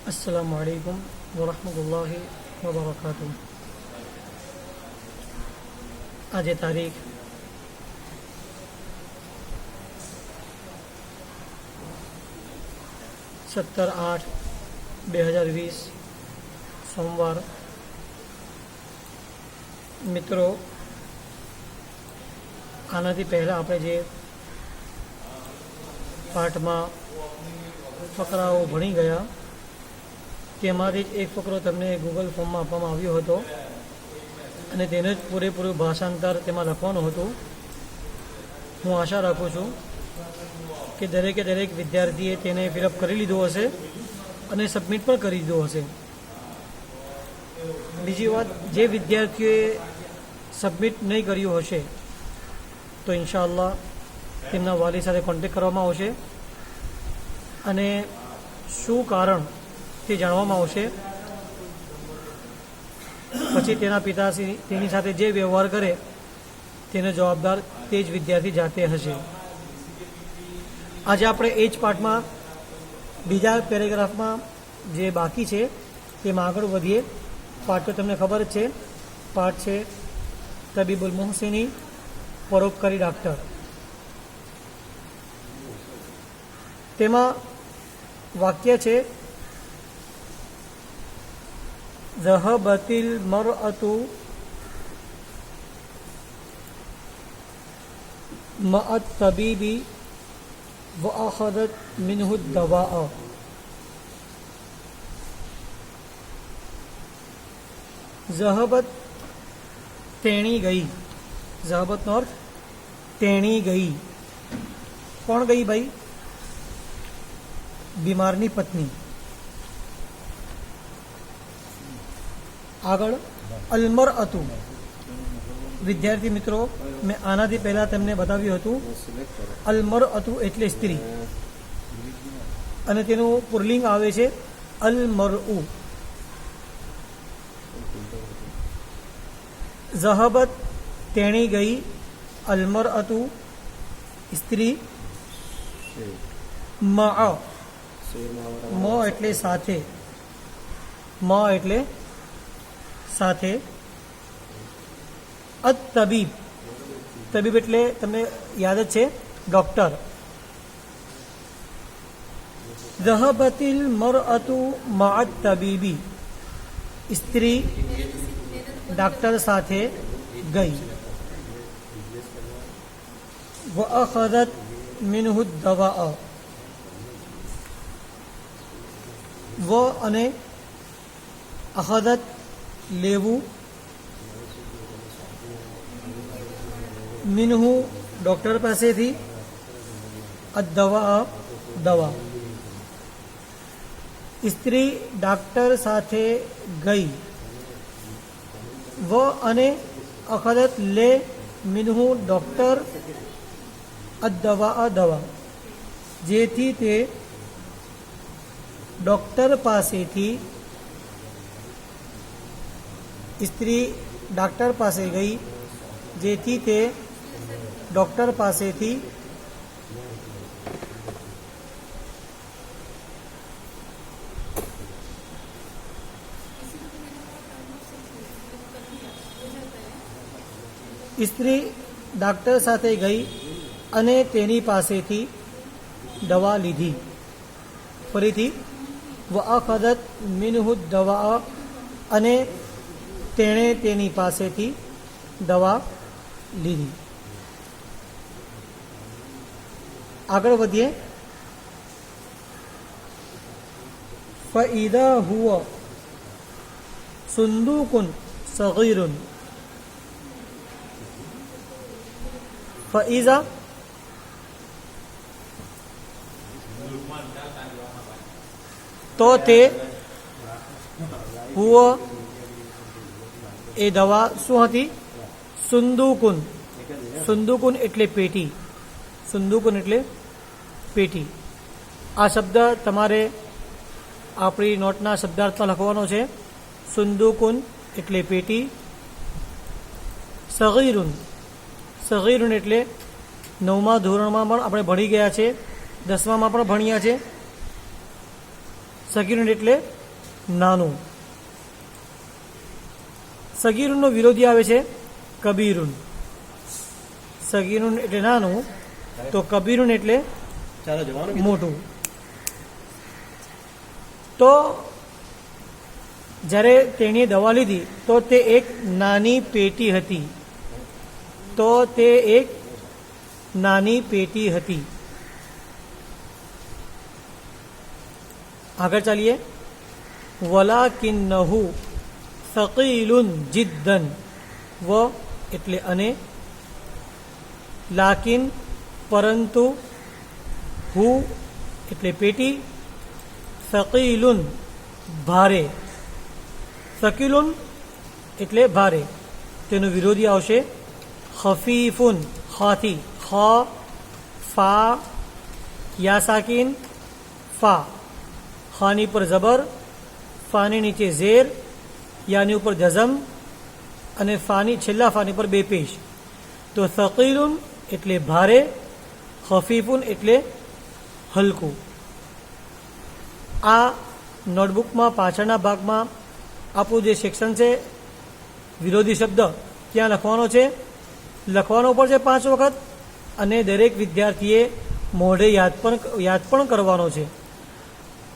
अस्सलामु अलैकुम वरहमतुल्लाहि वबरकातुह। आज तारीख 17/8/2020 सोमवार। मित्रों, आनाथी पहला आपणे जे पाठ में फकराओ भणी गया तेमांथी ज एक फकरो तमने गूगल फॉर्म में आपवामां आव्यो हतो अने तेनुं ज पूरेपूरुं भाषांतर तेमां लखवानुं हतुं। हूँ आशा राखुं छुं कि दरेके दरेक विद्यार्थीए तेने फिलअप करी लीधुं हशे अने सबमिट पण करी दीधुं हशे। बीजी वात, जे विद्यार्थीओए सबमिट नहीं कर्युं हशे तो इंशाअल्लाह तेमना वाली साथे कॉन्टेक्ट करवामां आवशे अने शुं कारण ते जाणवामां आवशे। पछी तेना पिताश्री तेनी साथे जे व्यवहार करे तेनो जवाबदार ते ज विद्यार्थी जाते हशे। आज आपणे ए ज पाठमां बीजा पेरेग्राफमां जे बाकी छे तेमां आगळ वधीए। पाठ तो तमने खबर ज छे, पाठ छे तबीबुल मोहसिनी, परोपकारी डॉक्टर। तेमां वाक्य छे ज़हबतिल मरअतु मअत तबीबी व अखज़त मिन्हु दवाअ। ज़हबत तेणी गई। ज़हबत नो अर्थ तेणी गई। कौन गई भाई? बीमारनी पत्नी। आगळ अलमरअतु। विद्यार्थी मित्रों, मैं आनाथी पहला तमने बताव्युं हतुं अलमरअतु एटले स्त्री अने तेनुं पुल्लिंग आवे छे अलमरउ। ज़हबत तेणी गई, अलमरअतु स्त्री, मअ म एटले साथे, म एटले साथे, अत तबीब, तबीब एटले तमने याद ज छे डॉक्टर। ज़हबतिल मरअतु मअत तबीबी, स्त्री डॉक्टर साथे गई। व अखज़त मिन्हु दवाअ, व अने अखज़त लेवू, मिन्हु डॉक्टर पासेथी, अद्दवाअ दवा। स्त्री डॉक्टर साथे गई, व अने अखज़त ले मिन्हु डॉक्टर अद्दवाअ दवा, जेथी ते डॉक्टर पासेथी। स्त्री डॉक्टर पासे गई जेथी ते डॉक्टर पासेथी स्त्री डॉक्टर साथे गई अने तेनी पासेथी दवा लीधी। फरीथी व अखज़त मिन्हु दवाअ, अने तेणे तेनी पासेथी दवा लीधी। आगळ वधीए। फ़इज़ा हुवा सुंदूकुन सगीरुन। फ़इज़ा तो ते हुआ ए दवा शुं हती? सुंदूकुन। सुंदूकुन एटले पेटी। सुंदूकुन एटले पेटी। आ शब्द तमारे आपणी नोटना शब्दार्थमां लखवानो छे। सुंदूकुन एटले पेटी। सगीरुन, सगीरुन एटले 9મા ધોરણમાં પણ આપણે ભણી ગયા છે, 10મામાં પણ ભણ્યા છે। સગીરુન એટલે નાનું. સગીરુનનો વિરોધી આવે છે કબીરુન. સગીરુન એટલે નાનું, તો કબીરુન એટલે મોટું. તો જ્યારે તેણીએ દવા લીધી તો તે એક નાની પેટી હતી. તો તે એક નાની પેટી હતી. આગળ ચાલીએ. વલાકિન્નહુ સકીલુન જિદ્દન. વ એટલે અને, લાકિન પરંતુ, હુ એટલે પેટી, સકીલુન ભારે. સકીલુન એટલે ભારે. તેનું વિરોધી આવશે ખફીફુન. ખાથી ખ, ફા, યા સાકીન, ફા. ખાની પર જબર, ફાની નીચે ઝેર, યાની ઉપર જઝમ અને ફાની છેલ્લા ફાની પર બે પેશ. તો સકીલુન એટલે ભારે, ખફીફુન એટલે હલકું. આ નોટબુકમાં પાછળના ભાગમાં આપણું જે સેક્શન છે વિરોધી શબ્દ, ત્યાં લખવાનો છે. લખવાનો પડશે 5 વખત અને દરેક વિદ્યાર્થીએ મોઢે યાદ પણ કરવાનો છે.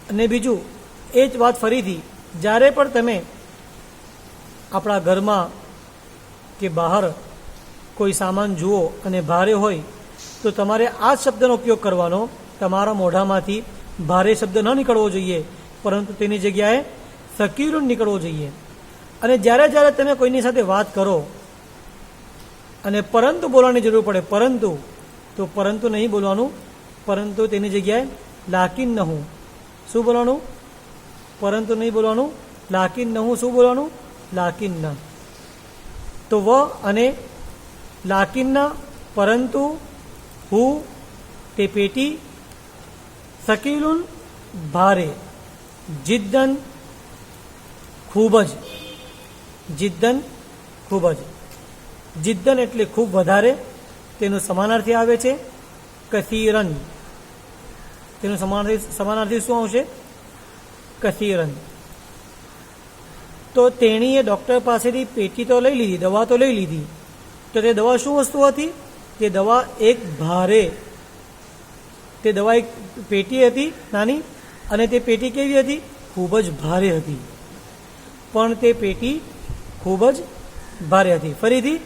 અને બીજું એ જ વાત ફરીથી, જ્યારે પણ તમે આપણા ઘરમાં કે બહાર કોઈ સામાન જુઓ અને ભારે હોય તો તમારે આ જ શબ્દનો ઉપયોગ કરવાનો. તમારા મોઢામાંથી ભારે શબ્દ ન નીકળવો જોઈએ, પરંતુ તેની જગ્યાએ સકીલુન નીકળવો જોઈએ. અને જ્યારે જ્યારે તમે કોઈની સાથે વાત કરો અને પરંતુ બોલવાની જરૂર પડે, પરંતુ, તો પરંતુ નહીં બોલવાનું, પરંતુ તેની જગ્યાએ લાકિન નહું. શું બોલવાનું? પરંતુ નહીં બોલવાનું. લાકિન નહું શું બોલવાનું? લાકિન ન. તો વ અને લાકિન, પરંતુ, હું તે પેટી, સકીલુન ભારે, જિદ્દન ખૂબ જ. જિદ્દન ખૂબ જ. જિદ્દન એટલે ખૂબ વધારે. તેનું સમાનાર્થી આવે છે કસીરન. તેનું સમાનાર્થી શું આવશે? કસીરન. તો તેણીએ ડૉક્ટર પાસેથી પેટી તો લઈ લીધી, દવા તો લઈ લીધી. તો તે દવા શું વસ્તુ હતી? તે દવા એક ભારે, તે દવા એક પેટી હતી નાની, અને તે પેટી કેવી હતી? ખૂબ જ ભારે હતી. પણ તે પેટી ખૂબ જ ભારે હતી. ફરીથી,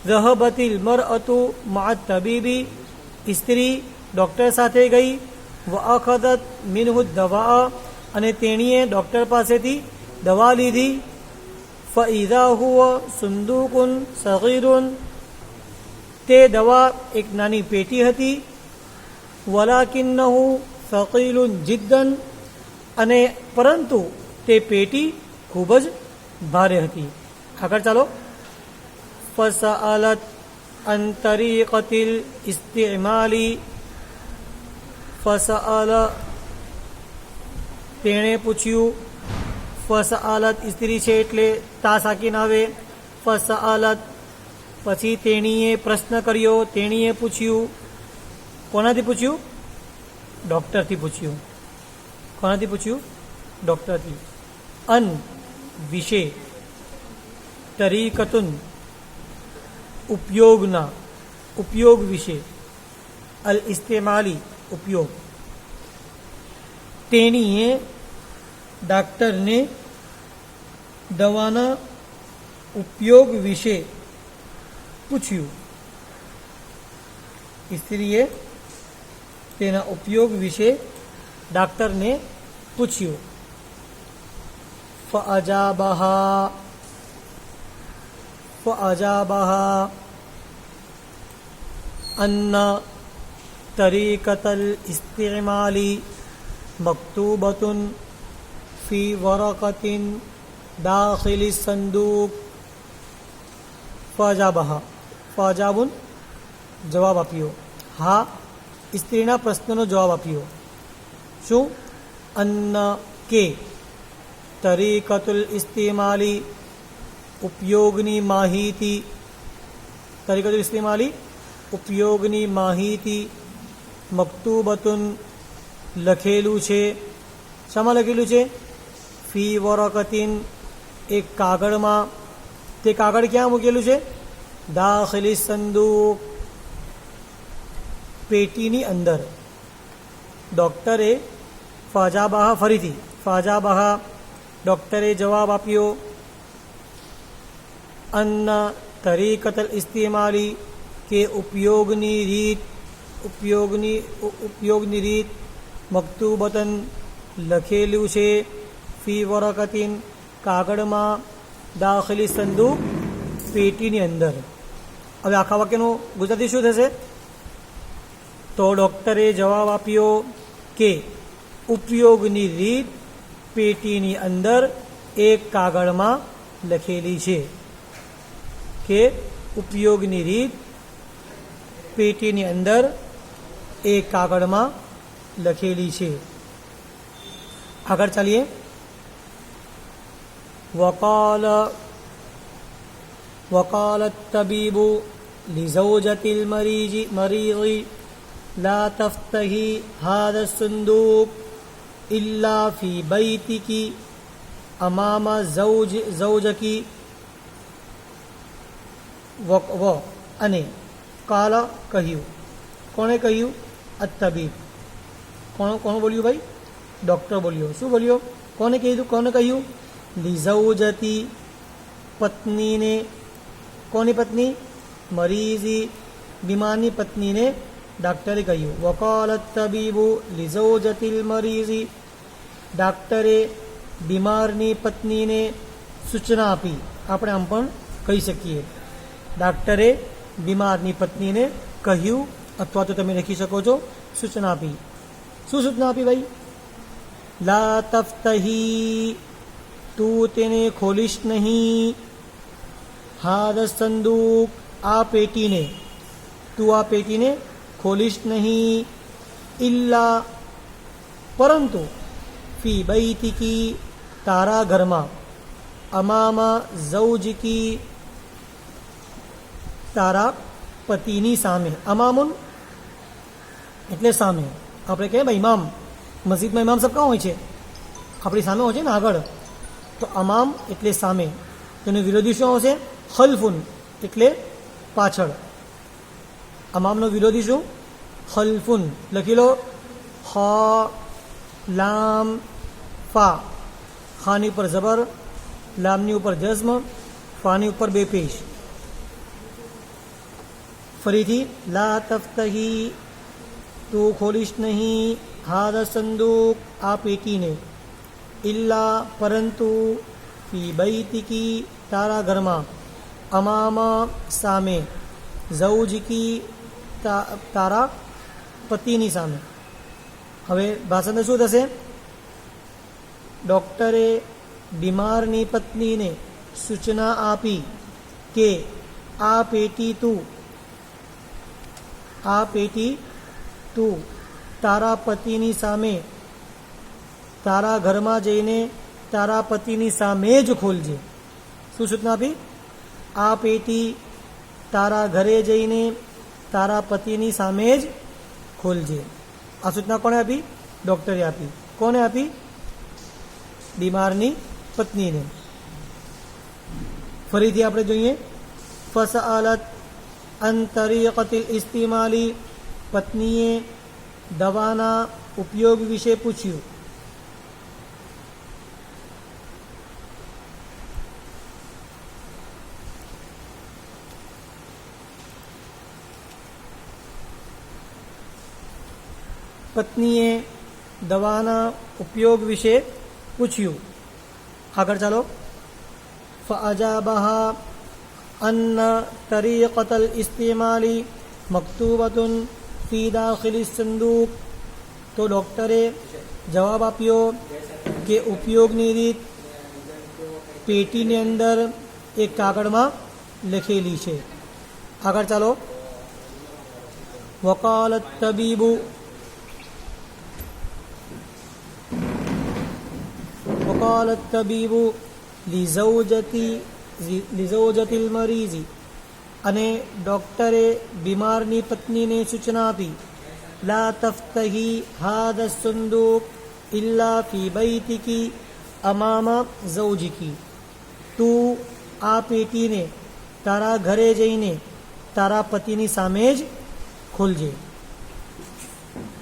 ઝહબતિલ મરઅતુ મા તબીબી. સ્ત્રી ડૉક્ટર સાથે ગઈ. વ અખદત મિનહુ દવા, અને તેણીએ ડૉક્ટર પાસેથી દવા લીધી. ફઇઝા હુવા સુંદુકુન સગીરુન. તે દવા એક નાની પેટી હતી. વલાકિન્નહુ સકીલુન જિદ્દન, અને પરંતુ તે પેટી ખૂબ જ ભારે હતી. આગળ ચાલો. ફસઅલત અન તરીકતિલ ઇસ્તિમાલી. ફસઅલ તેણે પૂછ્યું. ફસઅલત સ્ત્રી છે એટલે તા સાકીન આવે. ફસઅલત પછી તેણીએ પ્રશ્ન કર્યો, તેણીએ પૂછ્યું. કોનાથી પૂછ્યું? ડૉક્ટરથી પૂછ્યું. કોનાથી પૂછ્યું? ડૉક્ટરથી. અન વિશે, તરીકતુન ઉપયોગના, ઉપયોગ વિશે, અલ ઇસ્તેમાલી ઉપયોગ. તેણીએ ડાક્ટરને દવાના ઉપયોગ વિશે પૂછ્યું. સ્ત્રીએ તેના ઉપયોગ વિશે ડાક્ટરને પૂછ્યું. ફઅજાબહા અન્ન તરીકતલ ઇસ્તિમાલી મક્તુબતુન ફી વરકતિન દાખિલી સંદૂક. ફઅજાબહા, ફઅજાબુન જવાબ આપ્યો. હા, સ્ત્રીના પ્રશ્નનો જવાબ આપ્યો. શું? અન્ન કે તરીકતુલ ઇસ્તિમાલી ઉપયોગની માહિતી. તરીકતુલ ઇસ્તિમાલી ઉપયોગની માહિતી. મક્તુબતુન લખેલું છે. શામાં લખેલું છે? ફી વરકતિન, એક કાગળમાં. તે કાગળ ક્યાં મૂકેલું છે? દાખિલી સંદૂક, પેટીની અંદર. ડૉક્ટરે ફાજાબાહા, ફરીથી ફાજાબાહા, ડૉક્ટરે જવાબ આપ્યો. અન્ન તરીકતલ ઇસ્તેમાલી, કે ઉપયોગની રીત મકતુબતન, લખેલું છે. ફી વરકતિન, કાગળમાં. દાખિલી સંદૂક, પેટીની અંદર. હવે આખા વાક્યનું ગુજરાતી શું થશે? તો ડૉક્ટરે જવાબ આપ્યો કે ઉપયોગની રીત પેટીની અંદર એક કાગળમાં લખેલી છે. કે ઉપયોગની રીત પેટીની અંદર એક કાગળમાં લખેલી છે. આગળ ચાલીએ. વકાલ તબીબુ લિઝૌજતિલ મરીઝી લા તફ્તહી હાદા સંદૂક ઇલ્લા ફી બૈતિકી અમામા ઝૌજકી. અને કાલ કહ્યું. કોણે કહ્યું? અતબીબ. કોણ બોલ્યું ભાઈ? ડૉક્ટર બોલ્યો. શું બોલ્યો? કોને કીધું? કોને કહ્યું? લિઝૌજતી, પત્નીને. કોની પત્ની? મરીઝી, બીમારની પત્નીને ડાક્ટરે કહ્યું. વકાલ તબીબુ લિઝૌજતિલ મરીઝી, ડાક્ટરે બીમારની પત્નીને સૂચના આપી. આપણે આમ પણ કહી શકીએ, ડાક્ટરે બીમારની પત્નીને કહ્યું, અથવા તો તમે લખી શકો છો સૂચના આપી. શું સૂચના આપી ભાઈ? લા તફ્તહી, તું તેને ખોલીશ નહીં. હાદા સંદૂક, આ પેટીને. તું આ પેટીને ખોલીશ નહીં. ઇલ્લા, પરંતુ. ફી બૈતિકી, તારા ઘરમાં. અમામા ઝૌજકી, તારા પતિની સામે. અમામુન એટલે સામે. આપણે કહીએ ભાઈ ઇમામ, મસ્જિદમાં ઇમામ સાહેબ ક્યાં હોય છે? આપણી સામે હોય છે ને, આગળ. તો અમામ એટલે સામે. તેનું વિરોધી શું આવશે? ખલ્ફુન એટલે પાછળ. અમામનો વિરોધી શું? ખલ્ફુન. લખી લો. ખા, લામ, ફા. ખાની ઉપર જબર, લામની ઉપર જઝમ, ફાની ઉપર બે પેશ. ફરીથી. લા તફ્તહી, તું ખોલીશ નહીં. હાદા સંદૂક, આ પેટીને. ઇલ્લા, પરંતુ. ફી બૈતિકી, તારા ઘરમાં. અમામા, સામે. ઝૌજકી, તારા પતિની સામે. હવે ભાષાંતર શું થશે? ડૉક્ટરે બીમારની પત્નીને સૂચના આપી કે આ પેટી તું તારા પતિની સામે, તારા ઘરમાં જઈને તારા પતિની સામે જ ખોલજે. શું સૂચના આપી? આ પેટી તારા ઘરે જઈને તારા પતિની સામે જ ખોલજે. આ સૂચના કોણે આપી? ડૉક્ટરે આપી. કોને આપી? બીમારની પત્નીને. ફરીથી આપણે જોઈએ. ફસઅલત અન તરીકતિલ ઇસ્તિમાલી, પત્નીએ દવાના ઉપયોગ વિશે પૂછ્યું. પત્નીએ દવાના ઉપયોગ વિશે પૂછ્યું. આગળ ચાલો. ફઅજાબહા અન્ન તરીકતલ ઇસ્તેમાલી મકતુબતુન ફી દાખિલી સંદૂક. તો ડૉક્ટરે જવાબ આપ્યો કે ઉપયોગની રીત પેટીની અંદર એક કાગળમાં લખેલી છે. આગળ ચાલો. વકાલ તબીબુ, وقال الطبيب લિઝૌજતિલ મરીઝી, અને ડૉક્ટરે બીમારની પત્નીને સૂચના આપી. લા તફ્તહી હાદા સંદૂક इल्ला फी बैतिकी અમામા ઝૌજિકી, તું આ પેટીને તારા ઘરે જઈને તારા પતિની સામે જ ખોલજે.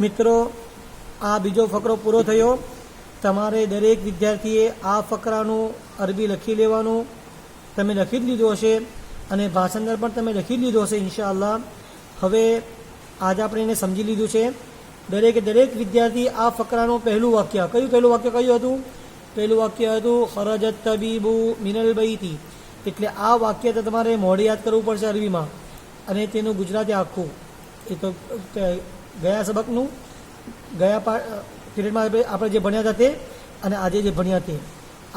મિત્રો, આ બીજો ફકરો પૂરો થયો. તમારે દરેક વિદ્યાર્થીએ આ ફકરાનું અરબી લખી લેવાનું. તમે લખી જ લીધું હશે અને ભાષાંતર પણ તમે લખી જ લીધું હશે ઇન્શાઅલ્લાહ. હવે આજે આપણે એને સમજી લીધું છે. દરેક વિદ્યાર્થી આ ફકરાનું પહેલું વાક્ય, પહેલું વાક્ય કયું હતું? પહેલું વાક્ય હતું ખરજત તબીબુ મિનલ બૈતી. એટલે આ વાક્ય તો તમારે મોઢે યાદ કરવું પડશે અરબીમાં, અને તેનું ગુજરાતી આખું. એ તો ગયા સબકનું, ગયા પીરિયડમાં આપણે જે ભણ્યા હતા તે અને આજે જે ભણ્યા તે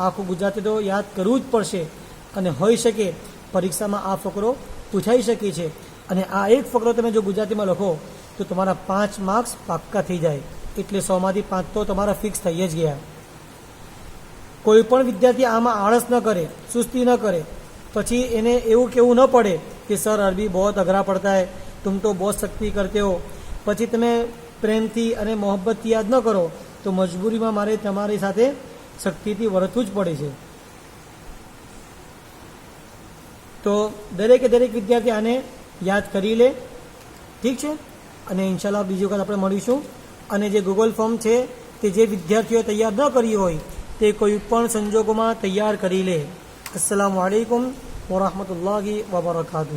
આખું ગુજરાતી તો યાદ કરવું જ પડશે. અને હોઈ શકે પરીક્ષામાં આ ફકરો પૂછાઈ શકે છે. અને આ એક ફકરો તમે જો ગુજરાતીમાં લખો તો તમારા 5 માર્ક્સ પાક્કા થઈ જાય. એટલે 100માંથી 5 તો તમારા ફિક્સ થઈ જ ગયા. કોઈ પણ વિદ્યાર્થી આમાં આળસ ન કરે, સુસ્તી ન કરે, પછી એને એવું કહેવું ન પડે કે સર અરબી બહુ અઘરા પડતા હૈ, तुम तो बहुत सख्ती करते हो. પછી તમે પ્રેમથી અને મોહબ્બતથી યાદ ન કરો તો મજબૂરીમાં મારે તમારી સાથે સખ્તીથી વર્તવું જ પડે છે. તો દરેક વિદ્યાર્થી આને યાદ કરી લે, ઠીક છે? અને ઇન્શાલ્લાહ બીજી વખત આપણે મળીશું. અને જે ગૂગલ ફોર્મ છે તે જે વિદ્યાર્થીઓ તૈયાર ન કરી હોય તે કોઈ પણ સંજોગોમાં તૈયાર કરી લે. અસ્સલામુ અલૈકુમ વરહમતુલ્લાહિ વબરકાતુહુ.